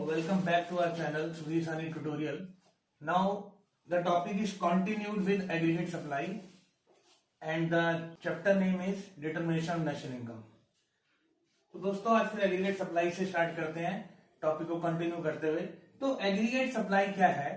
welcome back to our channel Sudhir Sani Tutorial. Now the topic is continued with aggregate supply and the chapter name is determination of national income. तो दोस्तों आज फिर aggregate supply से start करते हैं topic को continue करते हुए। तो एग्रीगेट सप्लाई क्या है?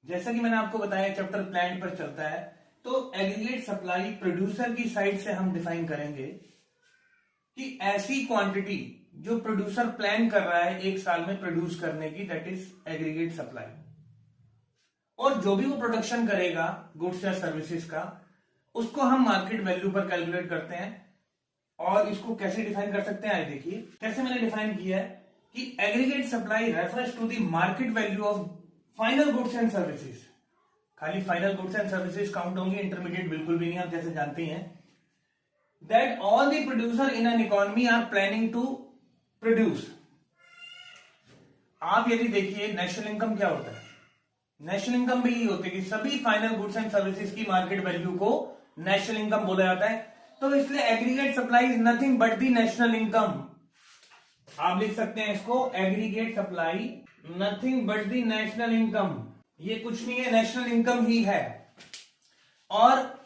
जैसा कि मैंने आपको बताया चैप्टर प्लांट पर चलता है, तो एग्रीगेट सप्लाई प्रोड्यूसर की साइड से हम डिफाइन करेंगे कि ऐसी क्वांटिटी जो प्रोड्यूसर प्लान कर रहा है एक साल में प्रोड्यूस करने की, दैट इज एग्रीगेट सप्लाई। और जो भी वो प्रोडक्शन करेगा गुड्स या सर्विसेज का, उसको हम मार्केट वैल्यू पर कैलकुलेट करते हैं। और इसको कैसे डिफाइन कर सकते हैं आइए देखिए। कैसे मैंने डिफाइन किया है कि aggregate supply refers to the market value of final goods and services. खाली final goods and services count होंगे, इंटरमीडिएट बिल्कुल भी नहीं, आप जैसे जानते हैं। That all the producer in an economy are planning to produce. आप यदि देखिए नेशनल इनकम क्या होता है, नेशनल इनकम भी यही होती है कि सभी फाइनल गुड्स एंड सर्विसेज की मार्केट वैल्यू को नेशनल इनकम बोला जाता है। तो इसलिए aggregate supply is nothing but the national income. आप लिख सकते हैं इसको, aggregate supply nothing but the national income. ये कुछ नहीं है, नेशनल इनकम ही है। और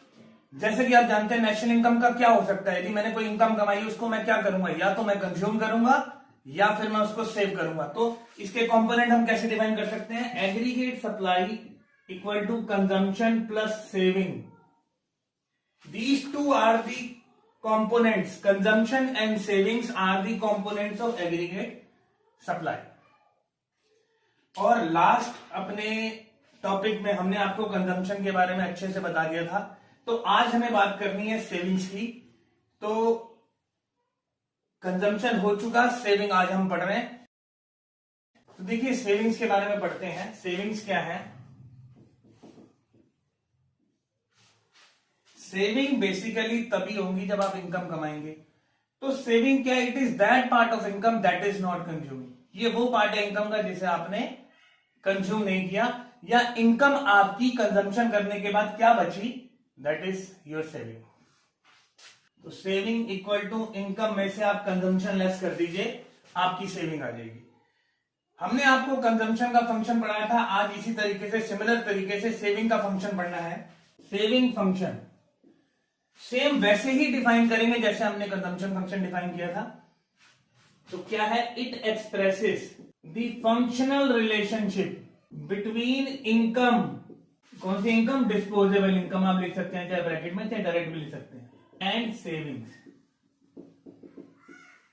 जैसे कि आप जानते हैं नेशनल इनकम का क्या हो सकता है, यदि मैंने कोई इनकम कमाई उसको मैं क्या करूंगा, या तो मैं कंज्यूम करूंगा या फिर मैं उसको सेव करूंगा। तो इसके कंपोनेंट हम कैसे डिफाइन कर सकते हैं, aggregate supply equal to consumption plus saving. These two are the components. Consumption and savings are the components of aggregate supply. और लास्ट अपने टॉपिक में हमने आपको कंजम्पशन के बारे में अच्छे से बता दिया था। तो आज हमें बात करनी है सेविंग्स की। तो कंजम्पशन हो चुका, सेविंग आज हम पढ़ रहे हैं। तो देखिए सेविंग्स के बारे में पढ़ते हैं। सेविंग्स क्या है? सेविंग बेसिकली तभी होंगी जब आप इनकम कमाएंगे। तो सेविंग क्या है? It is that part of income that is not consuming. ये वो पार्ट है इनकम का जिसे आपने कंज्यूम नहीं किया, या इनकम आपकी कंजम्पशन करने के बाद क्या बची, दैट इज योर सेविंग। तो सेविंग इक्वल टू इनकम में से आप कंजम्पशन लेस कर दीजिए, आपकी सेविंग आ जाएगी। हमने आपको कंजम्पशन का फंक्शन पढ़ाया था, आज इसी तरीके से सिमिलर तरीके से सेविंग का फंक्शन पढ़ना है। सेविंग फंक्शन सेम वैसे ही डिफाइन करेंगे जैसे हमने कंजम्पशन फंक्शन डिफाइन किया था। तो क्या है? It expresses the functional relationship between income, कौन सी इनकम? डिस्पोजेबल इनकम आप लिख सकते हैं, चाहे ब्रैकेट में चाहे डायरेक्ट भी लिख सकते हैं, एंड सेविंग्स।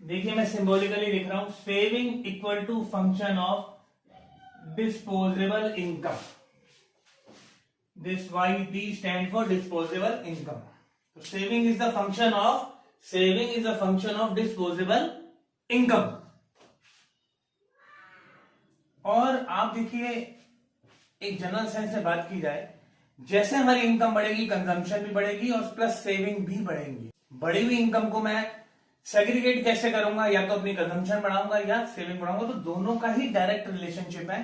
देखिए मैं सिंबॉलिकली लिख रहा हूं, saving equal to function of disposable income. This Y D stand for disposable income. तो saving is the function of disposable income. और आप देखिए एक जनरल सेंस में बात की जाए, जैसे हमारी इनकम बढ़ेगी कंजम्पशन भी बढ़ेगी और प्लस सेविंग भी बढ़ेंगी। बढ़ी हुई इनकम को मैं सेग्रीगेट कैसे करूंगा, या तो अपनी कंजम्पशन बढ़ाऊंगा या सेविंग बढ़ाऊंगा। तो दोनों का ही डायरेक्ट रिलेशनशिप है।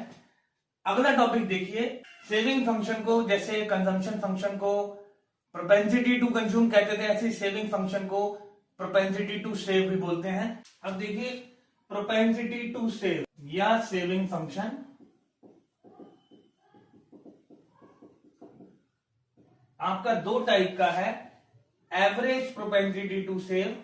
अगला टॉपिक देखिए, सेविंग फंक्शन को जैसे कंजम्पशन फंक्शन को प्रोपेंसिटी टू कंज्यूम कहते थे, ऐसे सेविंग फंक्शन को प्रोपेंसिटी टू सेव भी बोलते हैं। अब देखिए प्रोपेंसिटी टू सेव या सेविंग फंक्शन आपका दो टाइप का है। एवरेज प्रोपेंसिटी टू सेव,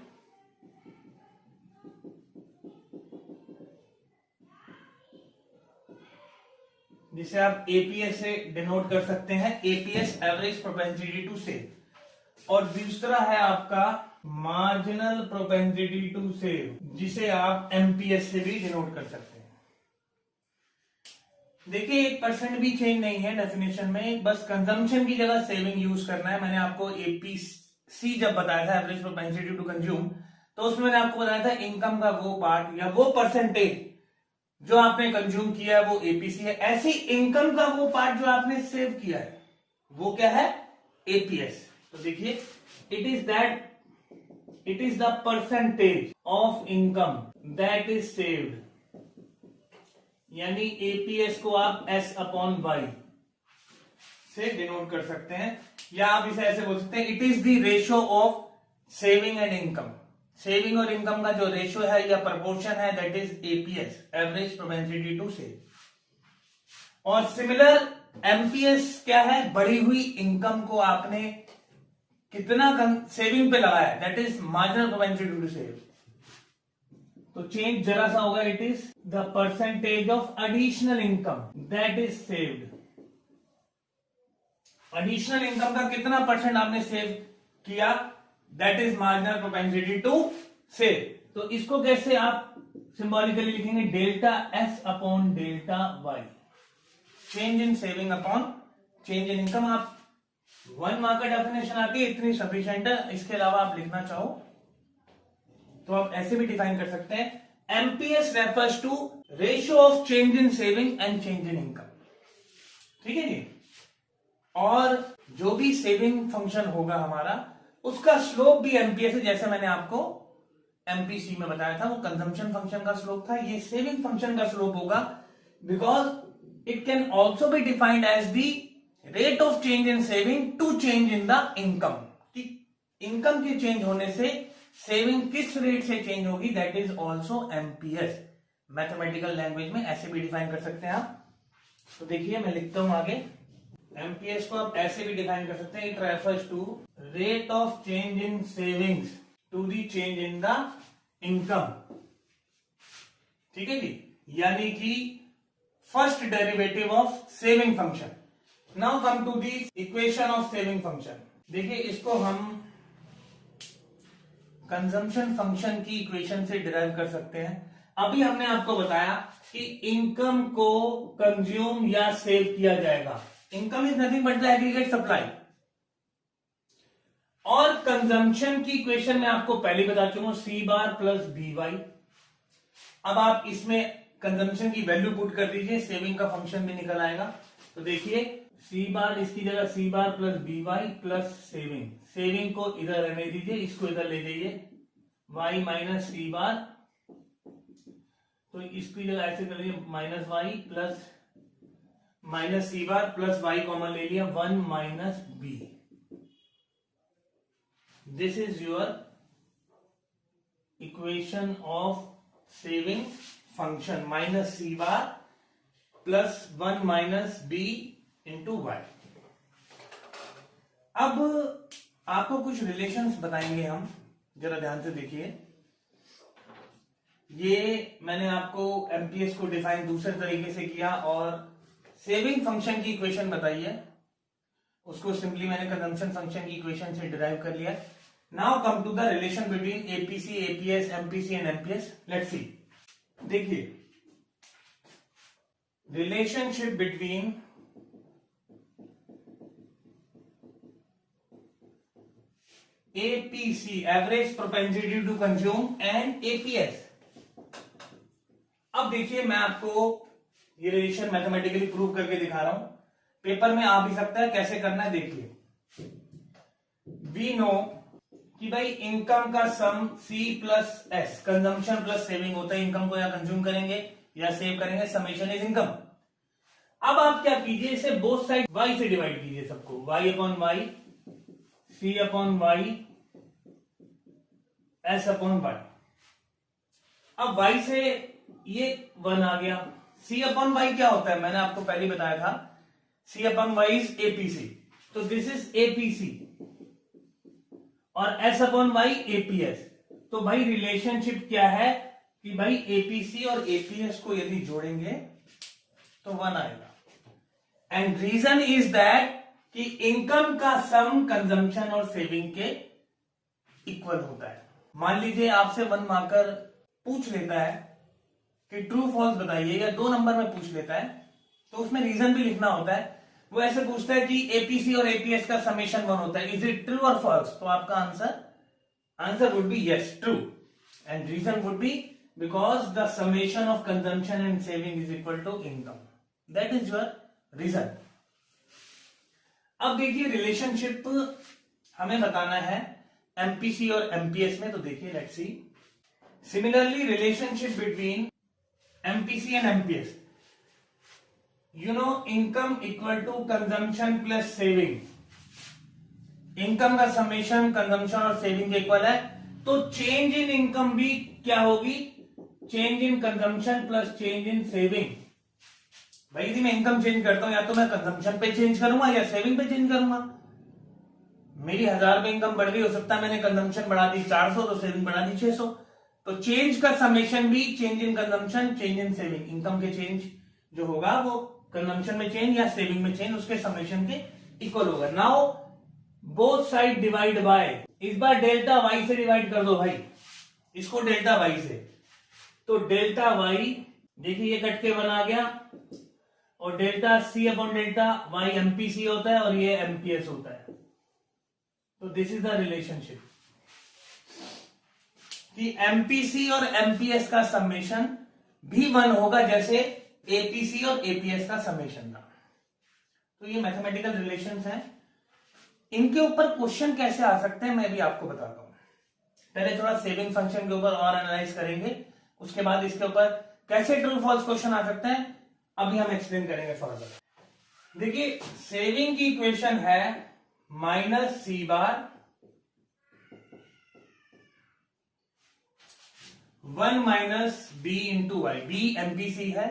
जिसे आप एपीएस से डिनोट कर सकते हैं, APS average propensity to save. और दूसरा है आपका मार्जिनल प्रोपेंसिटी टू सेव, जिसे आप एमपीएस से भी डिनोट कर सकते हैं। देखिए 1% भी चेंज नहीं है डेफिनेशन में, बस कंजम्पशन की जगह सेविंग यूज करना है। मैंने आपको एपीसी जब बताया था, एवरेज प्रोपेंसिटी टू कंज्यूम, तो उसमें मैंने आपको बताया था इनकम का वो पार्ट या वो परसेंटेज जो आपने कंज्यूम किया है वो एपीसी है। ऐसी इनकम का वो पार्ट जो आपने सेव किया है वो क्या है? एपीएस। तो देखिए it is the percentage of income that is saved, यानी एपीएस को आप एस अपॉन वाई से डिनोट कर सकते हैं, या आप इसे ऐसे बोल सकते हैं, it is the ratio of saving and income. Saving और इनकम का जो रेशियो है या प्रपोर्शन है that is APS, average propensity to save. और सिमिलर एमपीएस क्या है, बढ़ी हुई इनकम को आपने कितना सेविंग पे लगाया, that is marginal propensity to save. तो चेंज जरा सा होगा, it is the percentage of additional income that is saved. Additional income का कितना परसेंट आपने सेव किया, that is marginal propensity to save. तो इसको कैसे आप सिंबॉलिकली लिखेंगे, delta S upon delta Y, change in saving upon change in income. आप 1 मार्क का डेफिनेशन आती है, इतनी सफिशिएंट है। इसके अलावा आप लिखना चाहो तो आप ऐसे भी डिफाइन कर सकते हैं, MPS refers to ratio of change in saving and change in income. ठीक है जी। और जो भी सेविंग फंक्शन होगा हमारा, उसका स्लोप भी एमपीएस है, जैसे मैंने आपको एमपीसी में बताया था, वो कंजम्पशन फंक्शन का स्लोप था, ये सेविंग फंक्शन का स्लोप होगा, because it can also be defined as the rate of change in saving to change in the income. Income के चेंज होने से सेविंग किस रेट से चेंज होगी, that is also MPS. Mathematical language में ऐसे भी डिफाइन कर सकते हैं आप। तो देखिए मैं लिखता हूं आगे, एमपीएस को आप ऐसे भी डिफाइन कर सकते हैं, it refers to rate of change in savings to the change in the income. ठीक है जी, यानी कि first derivative of saving function. Now come to the equation of saving function. देखिए इसको हम कंजम्पशन फंक्शन की इक्वेशन से डिराइव कर सकते हैं। अभी हमने आपको बताया कि इनकम को कंज्यूम या सेव किया जाएगा। Income is nothing but the aggregate supply. और कंजम्पशन की इक्वेशन में आपको पहले बता चुका हूं, सी बार प्लस बी वाई। अब आप इसमें कंजम्पशन की वैल्यू पुट कर दीजिए, सेविंग का फंक्शन भी निकल आएगा। तो देखिए सी बार, इसकी जगह C bar plus B Y plus saving. Saving को इधर रहने दीजिए, इसको इधर ले जाइए, वाई माइनस सी बार, तो इसकी जगह ऐसे कर लीजिए minus Y plus minus C bar plus Y common ले लिया, 1 minus B. This is your equation of saving function, minus C bar plus 1 minus B into Y. अब आपको कुछ रिलेशंस बताएंगे हम, जरा ध्यान से देखिए। ये मैंने आपको एमपीएस को डिफाइन दूसरे तरीके से किया और सेविंग फंक्शन की इक्वेशन बताई है, उसको सिंपली मैंने कंजम्पशन फंक्शन की इक्वेशन से डिराइव कर लिया। Now come to the relation between APC, APS, MPC and MPS. Let's see. देखिए relationship between APC, average propensity to consume, and APS. अब देखिए मैं आपको ये रिलेशन मैथमेटिकली प्रूव करके दिखा रहा हूं, पेपर में आ भी सकता है, कैसे करना है देखिए। वी नो कि भाई इनकम का sum C plus S, consumption plus saving होता है। इनकम को या कंज्यूम करेंगे या सेव करेंगे, समेशन इज इनकम। अब आप क्या कीजिए, इसे बोथ साइड वाई से डिवाइड कीजिए सबको, Y upon Y, C upon Y, S upon Y. अब वाई से ये 1 आ गया। सी अपॉन वाई क्या होता है, मैंने आपको पहले बताया था, सी अपॉन वाई इज एपीसी, तो दिस इज एपीसी, और एस अपॉन वाई एपीएस। तो भाई रिलेशनशिप क्या है कि भाई एपीसी और एपीएस को यदि जोड़ेंगे तो 1 आएगा। एंड रीजन इज दैट कि इनकम का सम कंजम्पशन और सेविंग के इक्वल होता है। मान लीजिए आपसे 1 मार्कर पूछ लेता है कि ट्रू फॉल्स बताइए, या 2 नंबर में पूछ लेता है, तो उसमें रीजन भी लिखना होता है। वो ऐसे पूछता है कि एपीसी और एपीएस का समेशन 1 होता है, इज इट ट्रू और फॉल्स? तो आपका answer would be yes, true. And reason would be because the summation of consumption and saving is equal to income, that is your reason. अब देखिए relationship हमें बताना है एमपीसी और एमपीएस में, तो देखिए let's see. Similarly relationship between MPC and MPS, you know income equal to consumption plus saving. Income का समेशन कंजम्पशन और सेविंग के इक्वल है, तो चेंज इन इनकम भी क्या होगी, change in consumption plus change in saving. भाई यदि मैं इनकम चेंज करता हूं या तो मैं कंजम्पशन पे चेंज करूंगा या सेविंग पे चेंज करूंगा। मेरी 1000 रुपए इनकम बढ़ रही, हो सकता है मैंने कंजम्पशन बढ़ा दी 400 तो सेविंग बढ़ा दी 600। तो चेंज का समेशन भी change in consumption change in saving, income के चेंज जो होगा वो कंजम्पशन में चेंज या सेविंग में चेंज उसके समेशन के इक्वल होगा। Now both side divide by, इस बार डेल्टा वाई से डिवाइड कर दो भाई, इसको डेल्टा वाई से। तो डेल्टा वाई देखिए ये कट के बना गया, और delta C upon delta Y MPC होता है और ये एमपीएस होता है। तो दिस इज द रिलेशनशिप कि एमपीसी और एमपीएस का समेशन भी 1 होगा जैसे एपीसी और एपीएस का समेशन था। तो ये मैथमेटिकल रिलेशंस हैं, इनके ऊपर क्वेश्चन कैसे आ सकते हैं मैं भी आपको बताता हूं। पहले थोड़ा सेविंग फंक्शन के ऊपर और एनालाइज करेंगे, उसके बाद इसके ऊपर कैसे ट्रू फॉल्स क्वेश्चन आ सकते हैं अभी हम एक्सप्लेन करेंगे फर्दर। देखिए सेविंग की इक्वेशन है minus C bar 1 minus B into Y, B MPC है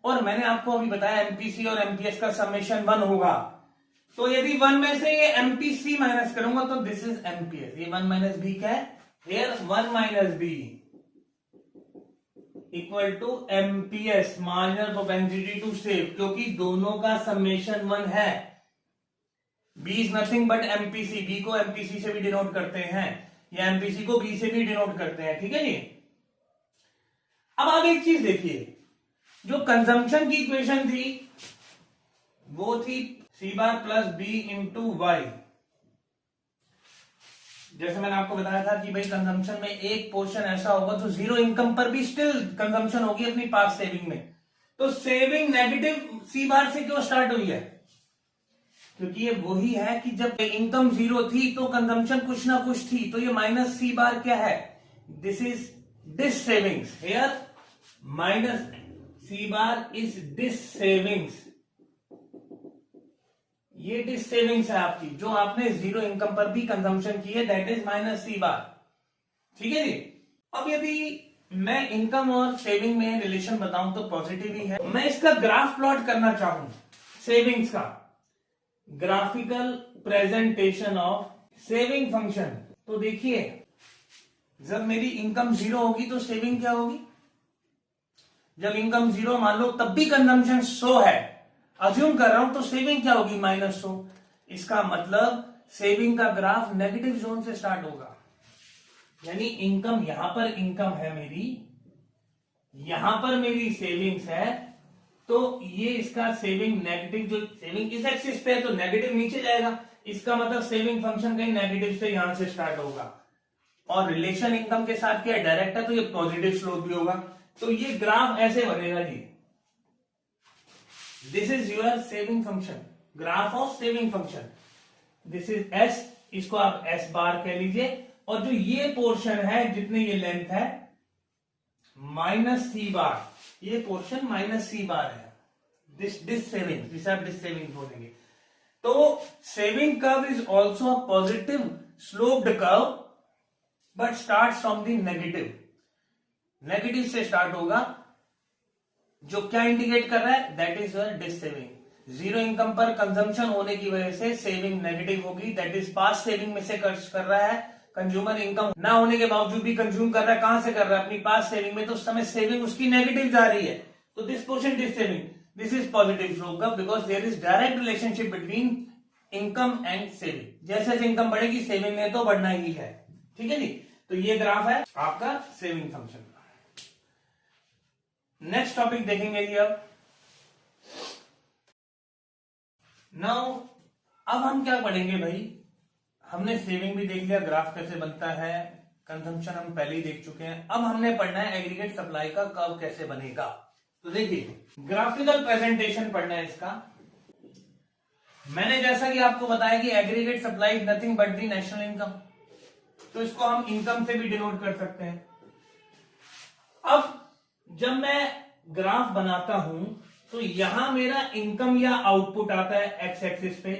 और मैंने आपको अभी बताया एमपीसी और एमपीएस का समेशन 1 होगा। तो यदि 1 में से ये एमपीसी माइनस करूंगा तो दिस इज एमपीएस। ये 1 माइनस बी क्या है, here 1 minus B equal to MPS, marginal propensity to save, क्योंकि दोनों का समेशन 1 है। B is nothing but MPC, B को एमपीसी से भी डिनोट करते हैं या एमपीसी को बी से भी डिनोट करते हैं, ठीक है जी। अब आगे एक चीज देखिए, जो कंजम्पशन की इक्वेशन थी वो थी सी bar plus B into Y. जैसे मैंने आपको बताया था कि भाई कंजम्पशन में एक पोर्शन ऐसा होगा जो जीरो इनकम पर भी स्टिल कंजम्पशन होगी अपनी पास सेविंग में। तो सेविंग नेगेटिव सी बार से क्यों स्टार्ट हुई है, क्योंकि ये वही है कि जब इनकम जीरो थी तो कंजम्पशन कुछ ना कुछ थी। तो ये माइनस सी बार क्या है, this is dissavings, here minus C bar is dissavings. ये डिस सेविंग्स है आपकी, जो आपने जीरो इनकम पर भी कंजम्पशन की है, दैट इज माइनस सी बार, ठीक है जी। अब यदि मैं इनकम और सेविंग में रिलेशन बताऊं तो पॉजिटिव ही है। मैं इसका ग्राफ प्लॉट करना चाहूं सेविंग्स का, graphical presentation of saving function, तो देखिए जब मेरी इनकम जीरो होगी तो सेविंग क्या होगी, जब इनकम जीरो मान लो तब भी कंजम्पशन 100 है, अज्यूम कर रहा हूं, तो सेविंग क्या होगी -100। इसका मतलब सेविंग का ग्राफ नेगेटिव जोन से स्टार्ट होगा, यानी इनकम यहां पर इनकम है मेरी, यहां पर मेरी सेविंग्स है, तो ये इसका सेविंग नेगेटिव, जो सेविंग इस एक्सिस पे है तो नेगेटिव नीचे जाएगा, इसका मतलब सेविंग फंक्शन कहीं नेगेटिव से यहां से स्टार्ट होगा। और रिलेशन इनकम के साथ क्या डायरेक्ट है तो ये पॉजिटिव स्लोप भी होगा। तो ये ग्राफ ऐसे बनेगा जी, this is your saving function, graph of saving function, this is S, इसको आप एस बार कह लीजिए, और जो ये पोर्शन है जितने ये लेंथ है माइनस सी बार, ये पोर्शन माइनस सी बार है, दिस सेविंग, जिसे आप डिस सेविंग बोलेंगे। तो saving curve is also a positive sloped curve but start from the negative, negative से स्टार्ट होगा, जो क्या इंडिकेट कर रहा है, that is your dissaving. Zero income पर कंजम्पशन होने की वजह से सेविंग नेगेटिव होगी, दैट इज पास सेविंग में से खर्च कर रहा है। कंज्यूमर इनकम ना होने के बावजूद भी कंज्यूम कर रहा है, कहां से कर रहा है, अपनी पास सेविंग में, तो उस समय सेविंग उसकी नेगेटिव जा रही है, तो this portion dissaving, this is positive slope curve because there is direct relationship between income and saving. जैसे जैसे इनकम बढ़ेगी सेविंग में तो बढ़ना ही है, ठीक है जी। तो ये ग्राफ है आपका सेविंग फंक्शन का। नेक्स्ट टॉपिक देखेंगे जी अब। नाउ अब हम क्या पढ़ेंगे भाई, हमने सेविंग भी देख लिया, ग्राफ कैसे बनता है, कंजम्पशन हम पहले ही देख चुके हैं, अब हमने पढ़ना है एग्रीगेट सप्लाई का कर्व कैसे बनेगा। तो देखिए ग्राफिकल प्रेजेंटेशन पढ़ना है इसका। मैंने जैसा कि आपको बताया कि aggregate supply is nothing but the national income, तो इसको हम इनकम से भी डिनोट कर सकते हैं। अब जब मैं ग्राफ बनाता हूं तो यहां मेरा इनकम या आउटपुट आता है एक्स एक्सिस पे,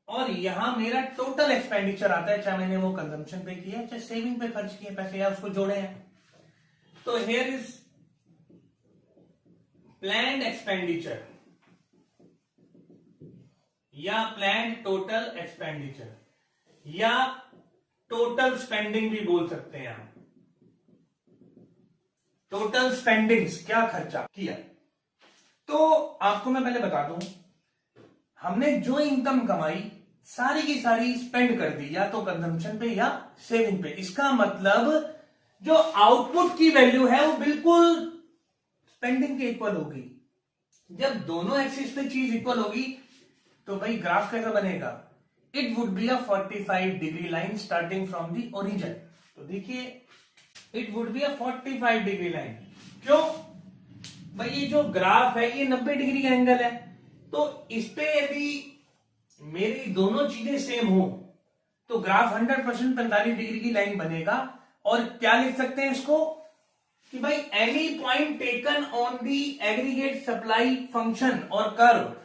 और यहां मेरा टोटल एक्सपेंडिचर आता है, चाहे मैंने वो कंजम्पशन पे किया है चाहे सेविंग पे खर्च किए पैसे या उसको जोड़े हैं। तो हियर इज प्लान्ड एक्सपेंडिचर या प्लान्ड टोटल एक्सपेंडिचर या टोटल स्पेंडिंग भी बोल सकते हैं आप। टोटल स्पेंडिंग्स, क्या खर्चा किया। तो आपको मैं पहले बता दूं, हमने जो इनकम कमाई सारी की सारी स्पेंड कर दी, या तो कंजम्पशन पे या सेविंग पे। इसका मतलब जो आउटपुट की वैल्यू है वो बिल्कुल स्पेंडिंग के इक्वल होगी। जब दोनों एक्सिस पे चीज इक्वल होगी तो भाई ग्राफ कैसा बनेगा, it would be a 45 degree line starting from the origin. तो देखिए it would be a 45 degree line. क्यों भाई, ये जो ग्राफ है ये 90 डिग्री का एंगल है, तो इस पे यदि मेरी दोनों चीजें सेम हो तो ग्राफ 100% 45 डिग्री की लाइन बनेगा। और क्या लिख सकते हैं इसको कि भाई any point taken on the aggregate supply function और curve,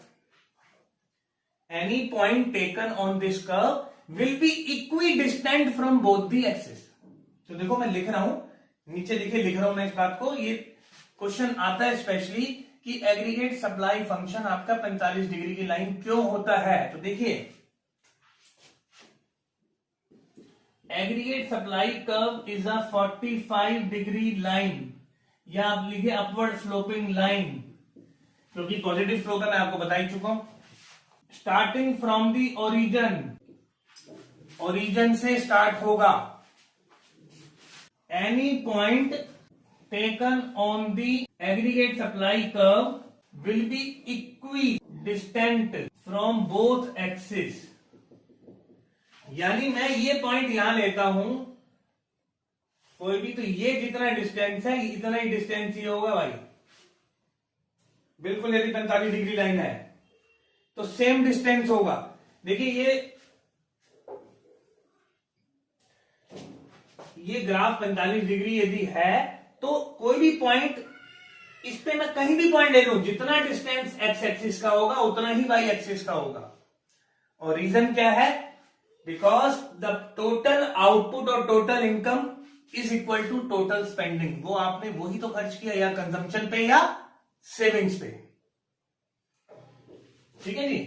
any point taken on this curve will be equidistant from both the axis. तो देखो मैं लिख रहा हूं, नीचे देखिए लिख रहा हूं मैं इस बात को, ये क्वेश्चन आता है स्पेशली कि एग्रीगेट सप्लाई फंक्शन आपका 45 डिग्री की लाइन क्यों होता है। तो देखिए aggregate supply curve is a 45 degree line, या आप लिखिए अपवर्ड स्लोपिंग लाइन, क्योंकि पॉजिटिव स्लोप है, मैं आपको बता ही चुका हूं। Starting from the origin, origin से स्टार्ट होगा। Any point taken on the aggregate supply curve will be equidistant from both axes। यानी मैं ये पॉइंट यहां लेता हूं, कोई भी, तो ये जितना डिस्टेंस है इतना ही डिस्टेंस ही होगा भाई, बिल्कुल। यदि 45 डिग्री लाइन है तो सेम डिस्टेंस होगा। देखिए ये ग्राफ 45 डिग्री यदि है तो कोई भी पॉइंट, इस पे मैं कहीं भी पॉइंट ले लूं, जितना डिस्टेंस एक्स एक्सिस का होगा उतना ही वाई एक्सिस का होगा। और रीजन क्या है, बिकॉज द टोटल आउटपुट और total income is equal to total spending. वो आपने वही तो खर्च किया, या कंजम्पशन पे या सेविंग्स पे। ठीक है जी,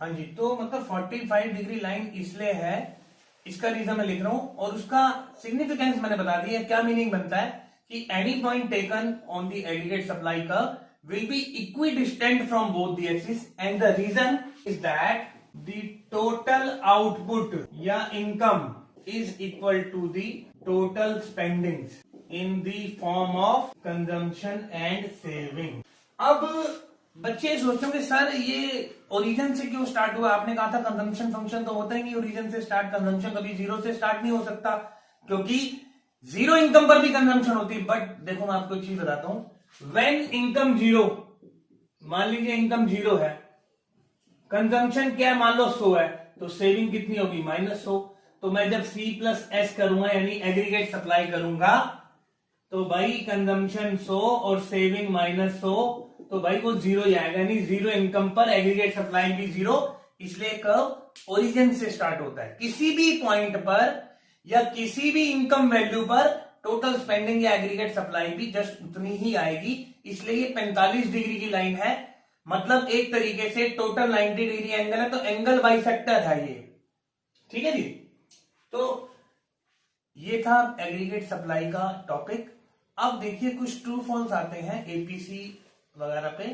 हाँ जी। तो मतलब 45 डिग्री लाइन इसलिए है, इसका रीजन मैं लिख रहा हूं, और उसका सिग्निफिकेंस मैंने बता दिया। क्या मीनिंग बनता है कि any point taken on the aggregate supply curve will be equidistant from both the axis, and the reason is that the total output या income is equal to the total spendings in the form of consumption and saving. अब बच्चे सोचते होंगे sir ये origin से क्यों start हुआ, आपने कहा था कंजम्पशन फंक्शन तो होता ही नहीं ओरिजिन से स्टार्ट, कंजम्पशन कभी जीरो से स्टार्ट नहीं हो सकता, क्योंकि जीरो इनकम पर भी कंजम्पशन होती है। बट देखो मैं आपको एक चीज बताता हूं, व्हेन इनकम जीरो, मान लीजिए इनकम जीरो है, कंजम्पशन क्या है मान लो 100 है, तो सेविंग कितनी होगी -100। तो मैं जब C+S करूंगा यानी एग्रीगेट सप्लाई करूंगा तो भाई कंजम्पशन 100 और सेविंग -100, तो भाई वो जीरो ही आएगा, यानी जीरो इनकम पर एग्रीगेट सप्लाई भी जीरो। इसलिए कर्व ओरिजिन से स्टार्ट होता है। किसी भी पॉइंट पर या किसी भी इनकम वैल्यू पर टोटल स्पेंडिंग या एग्रीगेट सप्लाई भी जस्ट उतनी ही आएगी। इसलिए ये 45 डिग्री की लाइन है, मतलब एक तरीके से टोटल 90 डिग्री एंगल है, तो एंगल बाइसेक्टर है ये। ठीक है जी, तो ये था एग्रीगेट सप्लाई का टॉपिक। अब देखिए कुछ ट्रू फॉल्स आते हैं एपीसी वगैरह पे,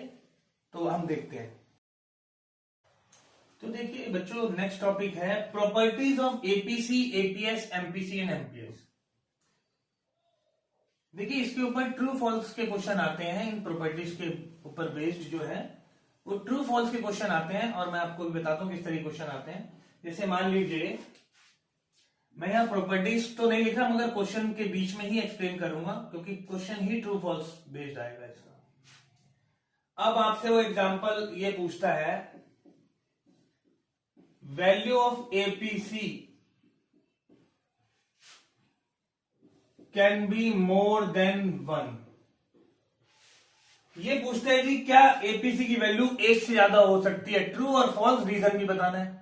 तो हम देखते हैं। तो देखिए बच्चों नेक्स्ट टॉपिक है properties of APC, APS, MPC and MPS. देखिए इसके ऊपर ट्रू फॉल्स के क्वेश्चन आते हैं, इन प्रॉपर्टीज के ऊपर बेस्ड जो है वो ट्रू फॉल्स के क्वेश्चन आते हैं, और मैं आपको भी बताता हूं किस तरह के क्वेश्चन आते हैं। जैसे मान लीजिए मैं यहां प्रॉपर्टीज तो नहीं लिख रहा, मगर क्वेश्चन के बीच में ही एक्सप्लेन करूंगा, क्योंकि क्वेश्चन ही ट्रू फॉल्स बेस्ड आएगा इसका। अब आपसे वो एग्जांपल ये पूछता है value of APC can be more than 1, ये पूछते हैं जी क्या एपीसी की वैल्यू एक से ज्यादा हो सकती है, ट्रू और फॉल्स, रीजन भी बताना है।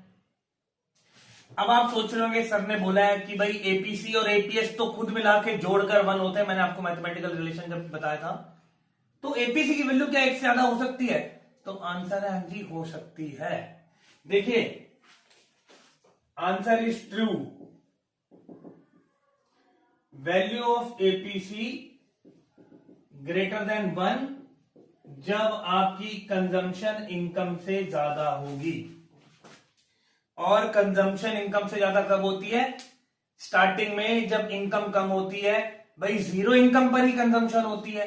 अब आप सोच रहे होंगे सर ने बोला है कि भाई एपीसी और एपीएस तो खुद मिला के जोड़कर 1 होते हैं, मैंने आपको मैथमेटिकल रिलेशन जब बताया था, तो एपीसी की वैल्यू क्या एक से ज्यादा हो सकती है, तो आंसर है जी हो सकती है। देखिए answer is true, value of APC greater than 1 जब आपकी कंजम्पशन इनकम से ज्यादा होगी। और कंजम्पशन इनकम से ज्यादा कब होती है, स्टार्टिंग में जब इनकम कम होती है, भाई जीरो इनकम पर ही कंजम्पशन होती है,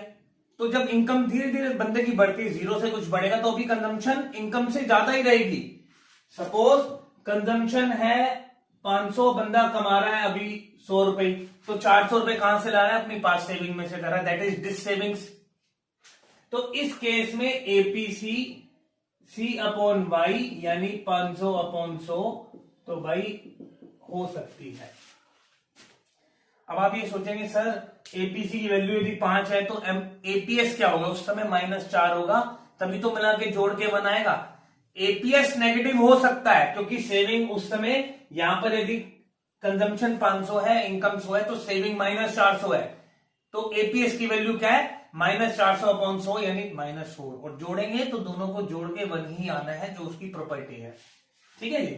तो जब इनकम धीरे धीरे बंदे की बढ़ती है, जीरो से कुछ बढ़ेगा तो अभी कंजम्पशन इनकम से ज्यादा ही रहेगी। सपोज कंजम्पशन है 500, बंदा कमा रहा है अभी 100 रुपए, तो 400 रुपए कहां से ला रहा है, अपनी पास सेविंग में से कर रहा है, दैट इज डिस सेविंग्स। तो इस केस में एपीसी सी अपॉन वाई यानी 500 अपॉन 100, तो भाई हो सकती है। अब आप ये सोचेंगे सर एपीसी की वैल्यू यदि 5 है तो एपीएस क्या होगा, उस समय -4 होगा, तभी तो मिला के जोड़ के बनाएगा। एपीएस नेगेटिव हो सकता है क्योंकि सेविंग उस समय यहां पर यदि कंजम्पशन 500 है, इनकम 100 है, तो सेविंग -400 है, तो एपीएस की वैल्यू क्या है, -400 अपॉन 100 यानी -4, और जोड़ेंगे तो दोनों को जोड़ के 1 ही आना है जो उसकी प्रॉपर्टी है। ठीक है जी।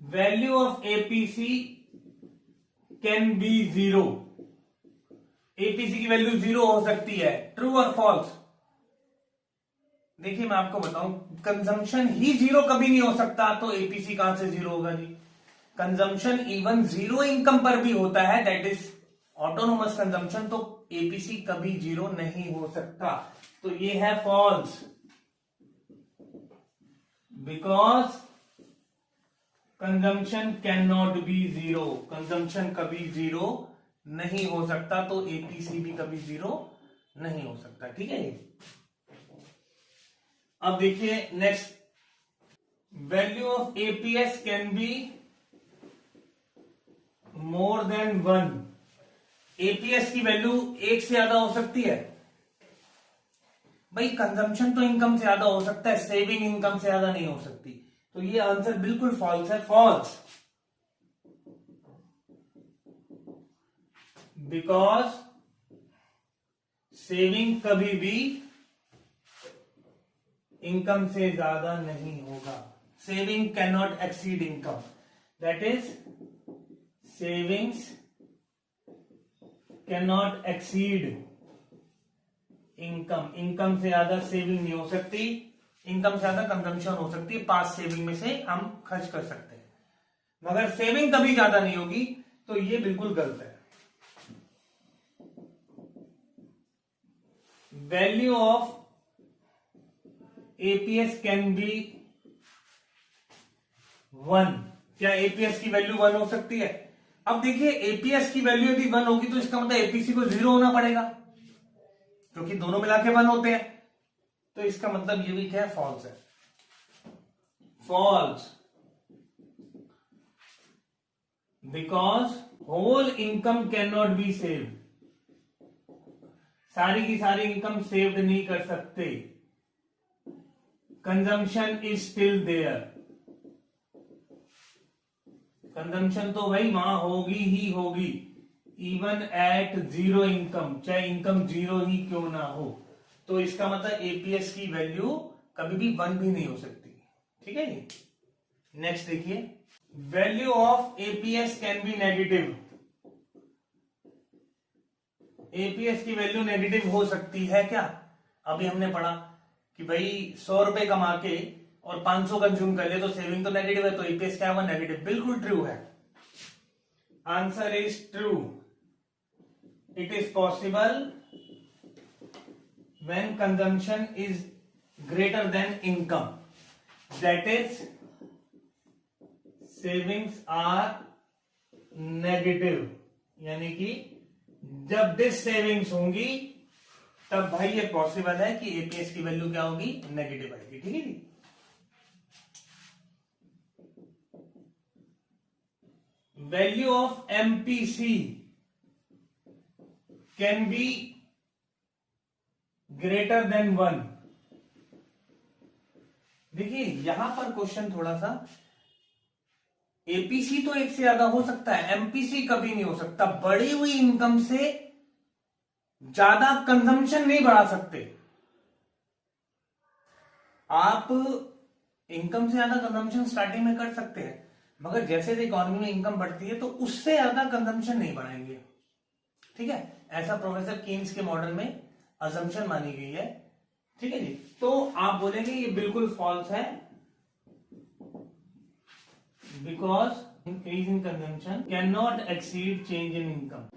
Value of APC can be 0, APC की वैल्यू 0 हो सकती है, ट्रू और फॉल्स। देखिए मैं आपको बताऊं, कंजम्पशन ही 0 कभी नहीं हो सकता, तो एपीसी कहां से 0 होगा जी। कंजम्पशन इवन 0 इनकम पर भी होता है, दैट इज ऑटोनोमस कंजम्पशन, तो एपीसी कभी 0 नहीं हो सकता, तो ये है false, because consumption can not be 0, consumption कभी 0 नहीं हो सकता, तो एपीसी भी कभी 0 नहीं हो सकता। ठीक है। अब देखिए next, value of APS can be more than 1, APS की वैल्यू 1 से ज्यादा हो सकती है। भाई कंजम्पशन तो इनकम से ज्यादा हो सकता है, सेविंग इनकम से ज्यादा नहीं हो सकती, तो ये आंसर बिल्कुल फॉल्स है, फॉल्स, बिकॉज सेविंग कभी भी इनकम से ज्यादा नहीं होगा, saving can not exceed income, that is savings can not exceed income, income से ज्यादा सेविंग नहीं हो सकती, इनकम से ज्यादा कंजम्पशन हो सकती है, पास सेविंग में से हम खर्च कर सकते हैं, मगर सेविंग कभी ज्यादा नहीं होगी, तो ये बिल्कुल गलत है। Value of APS can be 1, क्या एपीएस की वैल्यू 1 हो सकती है। अब देखिए एपीएस की वैल्यू यदि 1 होगी तो इसका मतलब एपीसी को 0 होना पड़ेगा, क्योंकि दोनों मिला के 1 होते हैं, तो इसका मतलब ये भी क्या है, फॉल्स है, false, because whole income can not be saved, सारी की सारी इनकम सेव्ड नहीं कर सकते, consumption is still there, consumption तो भाई वहां होगी ही होगी, इवन एट 0 इनकम, चाहे इनकम 0 ही क्यों ना हो, तो इसका मतलब एपीएस की वैल्यू कभी भी 1 भी नहीं हो सकती। ठीक है जी। नेक्स्ट देखिए, value of APS can be negative, APS की वैल्यू नेगेटिव हो सकती है क्या। अभी हमने पढ़ा कि भाई 100 रुपए कमा के और 500 कंज्यूम कर ले तो सेविंग तो नेगेटिव है, तो ईपीएस क्या होगा, नेगेटिव, बिल्कुल ट्रू है, answer is true, it is possible when consumption is greater than income, that is savings are negative, यानी कि जब डिस सेविंग्स होंगी तब भाई ये पॉसिबल है कि एपीएस की वैल्यू क्या होगी, नेगेटिव आएगी। ठीक है जी। Value of MPC can be greater than 1। देखिए यहां पर क्वेश्चन थोड़ा सा, एपीसी तो एक से ज्यादा हो सकता है, एमपीसी कभी नहीं हो सकता। बढ़ी हुई इनकम से ज्यादा कंजम्पशन नहीं बढ़ा सकते आप। इनकम से ज्यादा कंजम्पशन स्टार्टिंग में कर सकते हैं, मगर जैसे इकोनॉमी में इनकम बढ़ती है तो उससे ज्यादा कंजम्पशन नहीं बढ़ाएंगे। ठीक है, ऐसा प्रोफेसर कीन्स के मॉडल में अजम्पशन मानी गई है। ठीक है जी, तो आप बोलेंगे ये बिल्कुल फॉल्स है, because increase in consumption can not exceed change in income.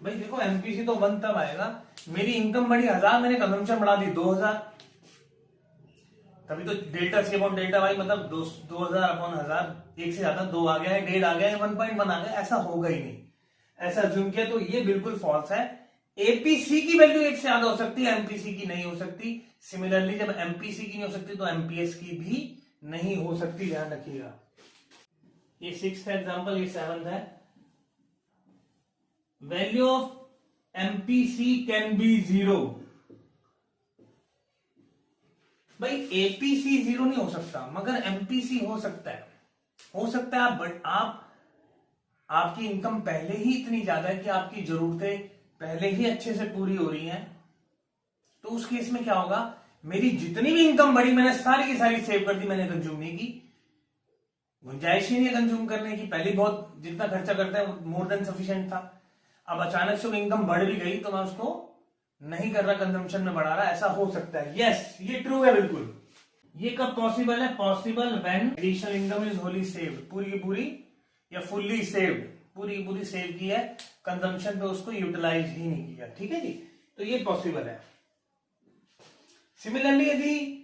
भाई देखो एमपीसी तो 1 तब आएगा, मेरी इनकम बढ़ी 1000, मैंने कंजम्पशन बढ़ा दी 2000, तभी तो delta C upon delta Y मतलब 2000 अपॉन 1000, एक से ज्यादा 2 आ गया है, 1.5 आ गया है, 1.1 आ गया, ऐसा होगा ही नहीं। ऐसा जूम किया तो ये बिल्कुल फॉल्स है। एपीसी की वैल्यू एक से ज्यादा हो सकती है, एमपीसी की नहीं हो सकती। सिमिलरली जब एमपीसी की नहीं हो सकती तो एमपीएस की भी नहीं हो सकती, ध्यान रखिएगा। ये 6th एग्जांपल, ये 7th है। Value of MPC can be 0। भाई एपीसी 0 नहीं हो सकता, मगर एमपीसी हो सकता है। हो सकता है बट आपकी इनकम पहले ही इतनी ज्यादा है कि आपकी जरूरतें पहले ही अच्छे से पूरी हो रही हैं, तो उस केस में क्या होगा, मेरी जितनी भी इनकम बढ़ी मैंने सारी की सारी सेव कर दी, मैंने कंज्यूम नहीं की, गुंजाइश ही नहीं है कंज्यूम करने की। पहले बहुत जितना खर्चा करते हैं मोर देन सफिशिएंट था, अब अचानक से इनकम बढ़ भी गई तो मैं उसको नहीं कर रहा, कंजम्पशन में बढ़ा रहा। ऐसा हो सकता है, यस ये ट्रू है बिल्कुल। ये कब पॉसिबल है, possible when additional income is Holi saved, पूरी की पूरी या फुल्ली सेव्ड, पूरी की पूरी सेव की है, कंजम्पशन पे उसको यूटिलाइज ही नहीं किया। ठीक है जी, तो ये पॉसिबल है। सिमिलरली यदि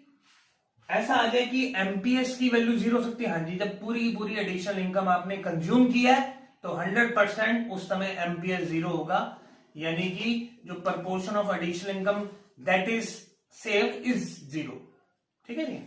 ऐसा आ जाए कि एमपीएस की वैल्यू 0 हो सकती है, हाँ जी, जब पूरी की पूरी एडिशनल इनकम आपने कंज्यूम किया है तो 100% उस समय एमपीएस 0 होगा, यानी कि जो proportion of additional income that is saved is 0। ठीक है जी।